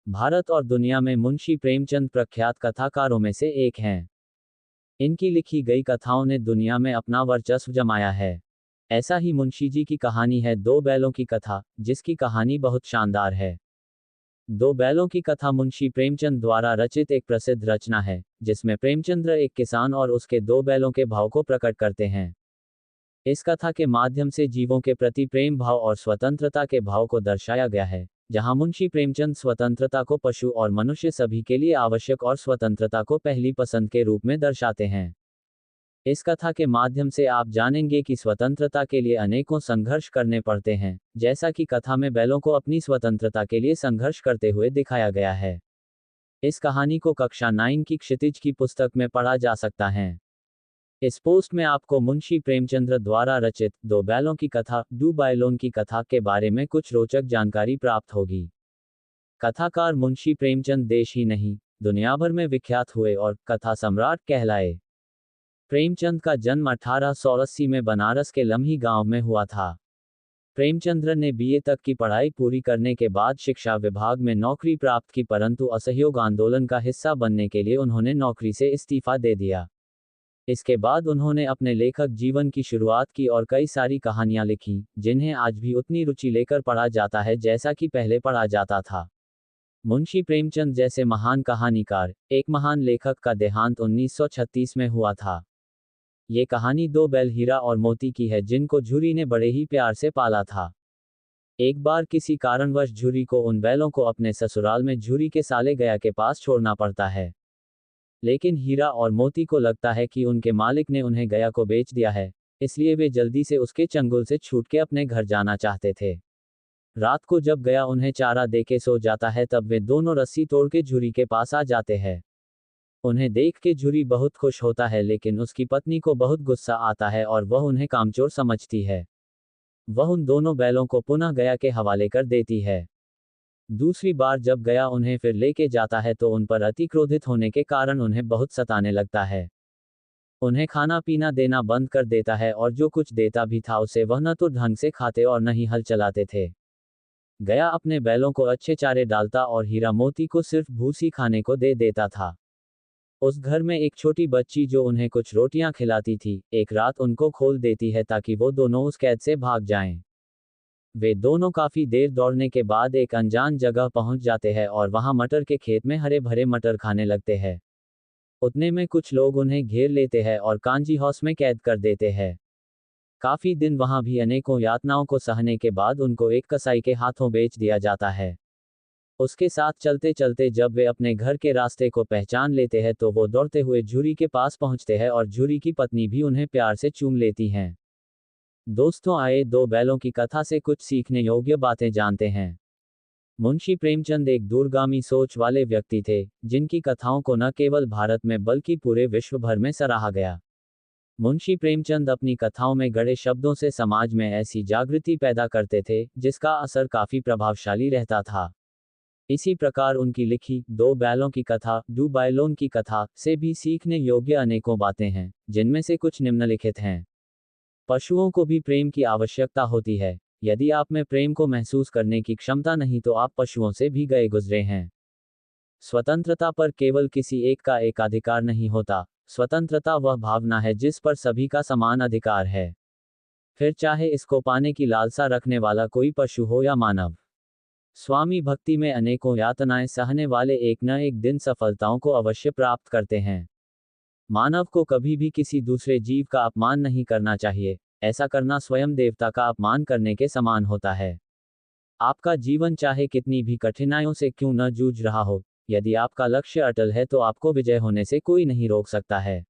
भारत और दुनिया में मुंशी प्रेमचंद प्रख्यात कथाकारों में से एक हैं। इनकी लिखी गई कथाओं ने दुनिया में अपना वर्चस्व जमाया है। ऐसा ही मुंशी जी की कहानी है दो बैलों की कथा, जिसकी कहानी बहुत शानदार है। दो बैलों की कथा मुंशी प्रेमचंद द्वारा रचित एक प्रसिद्ध रचना है, जिसमें प्रेमचंद्र एक किसान और उसके दो बैलों के भाव को प्रकट करते हैं। इस कथा के माध्यम से जीवों के प्रति प्रेम भाव और स्वतंत्रता के भाव को दर्शाया गया है, जहां मुंशी प्रेमचंद स्वतंत्रता को पशु और मनुष्य सभी के लिए आवश्यक और स्वतंत्रता को पहली पसंद के रूप में दर्शाते हैं। इस कथा के माध्यम से आप जानेंगे कि स्वतंत्रता के लिए अनेकों संघर्ष करने पड़ते हैं, जैसा कि कथा में बैलों को अपनी स्वतंत्रता के लिए संघर्ष करते हुए दिखाया गया है। इस कहानी को कक्षा 9 की क्षितिज की पुस्तक में पढ़ा जा सकता है। इस पोस्ट में आपको मुंशी प्रेमचंद्र द्वारा रचित दो बैलों की कथा, दो बैलों की कथा के बारे में कुछ रोचक जानकारी प्राप्त होगी। कथाकार मुंशी प्रेमचंद देश ही नहीं, दुनिया भर में विख्यात हुए और कथा सम्राट कहलाए। प्रेमचंद का जन्म 1880 में बनारस के लम्ही गांव में हुआ था। प्रेमचंद्र ने बीए तक की पढ़ाई पूरी करने के बाद शिक्षा विभाग में नौकरी प्राप्त की, परंतु असहयोग आंदोलन का हिस्सा बनने के लिए उन्होंने नौकरी से इस्तीफा दे दिया। इसके बाद उन्होंने अपने लेखक जीवन की शुरुआत की और कई सारी कहानियां लिखी, जिन्हें आज भी उतनी रुचि लेकर पढ़ा जाता है जैसा कि पहले पढ़ा जाता था। मुंशी प्रेमचंद जैसे महान कहानीकार, एक महान लेखक का देहांत 1936 में हुआ था। ये कहानी दो बैल हीरा और मोती की है, जिनको झुरी ने बड़े ही प्यार से पाला था। एक बार किसी कारणवश झुरी को उन बैलों को अपने ससुराल में झुरी के साले गया के पास छोड़ना पड़ता है। लेकिन हीरा और मोती को लगता है कि उनके मालिक ने उन्हें गया को बेच दिया है, इसलिए वे जल्दी से उसके चंगुल से छूट के अपने घर जाना चाहते थे। रात को जब गया उन्हें चारा देके सो जाता है, तब वे दोनों रस्सी तोड़ के झुरी के पास आ जाते हैं। उन्हें देख के झुरी बहुत खुश होता है, लेकिन उसकी पत्नी को बहुत गुस्सा आता है और वह उन्हें कामचोर समझती है। वह उन दोनों बैलों को पुनः गया के हवाले कर देती है। दूसरी बार जब गया उन्हें फिर लेके जाता है तो उन पर अति क्रोधित होने के कारण उन्हें बहुत सताने लगता है। उन्हें खाना पीना देना बंद कर देता है और जो कुछ देता भी था उसे वह न तो ढंग से खाते और न ही हल चलाते थे। गया अपने बैलों को अच्छे चारे डालता और हीरा मोती को सिर्फ भूसी खाने को दे देता था। उस घर में एक छोटी बच्ची जो उन्हें कुछ रोटियां खिलाती थी, एक रात उनको खोल देती है ताकि वो दोनों उस कैद से भाग जाएं। वे दोनों काफी देर दौड़ने के बाद एक अनजान जगह पहुंच जाते हैं और वहां मटर के खेत में हरे भरे मटर खाने लगते हैं। उतने में कुछ लोग उन्हें घेर लेते हैं और कांजी हाउस में कैद कर देते हैं। काफी दिन वहां भी अनेकों यातनाओं को सहने के बाद उनको एक कसाई के हाथों बेच दिया जाता है। उसके साथ चलते चलते जब वे अपने घर के रास्ते को पहचान लेते हैं तो वो दौड़ते हुए झुरी के पास पहुंचते हैं और झुरी की पत्नी भी उन्हें प्यार से चूम लेती हैं। दोस्तों, आए दो बैलों की कथा से कुछ सीखने योग्य बातें जानते हैं। मुंशी प्रेमचंद एक दूरगामी सोच वाले व्यक्ति थे, जिनकी कथाओं को न केवल भारत में बल्कि पूरे विश्व भर में सराहा गया। मुंशी प्रेमचंद अपनी कथाओं में गढ़े शब्दों से समाज में ऐसी जागृति पैदा करते थे, जिसका असर काफी प्रभावशाली रहता था। इसी प्रकार उनकी लिखी दो बैलों की कथा, दो बैलों की कथा से भी सीखने योग्य अनेकों बातें हैं, जिनमें से कुछ निम्नलिखित हैं। पशुओं को भी प्रेम की आवश्यकता होती है। यदि आप में प्रेम को महसूस करने की क्षमता नहीं तो आप पशुओं से भी गए गुजरे हैं। स्वतंत्रता पर केवल किसी एक का एकाधिकार नहीं होता। स्वतंत्रता वह भावना है जिस पर सभी का समान अधिकार है, फिर चाहे इसको पाने की लालसा रखने वाला कोई पशु हो या मानव। स्वामी भक्ति में अनेकों यातनाएं सहने वाले एक न एक दिन सफलताओं को अवश्य प्राप्त करते हैं। मानव को कभी भी किसी दूसरे जीव का अपमान नहीं करना चाहिए। ऐसा करना स्वयं देवता का अपमान करने के समान होता है। आपका जीवन चाहे कितनी भी कठिनाइयों से क्यों न जूझ रहा हो, यदि आपका लक्ष्य अटल है तो आपको विजय होने से कोई नहीं रोक सकता है।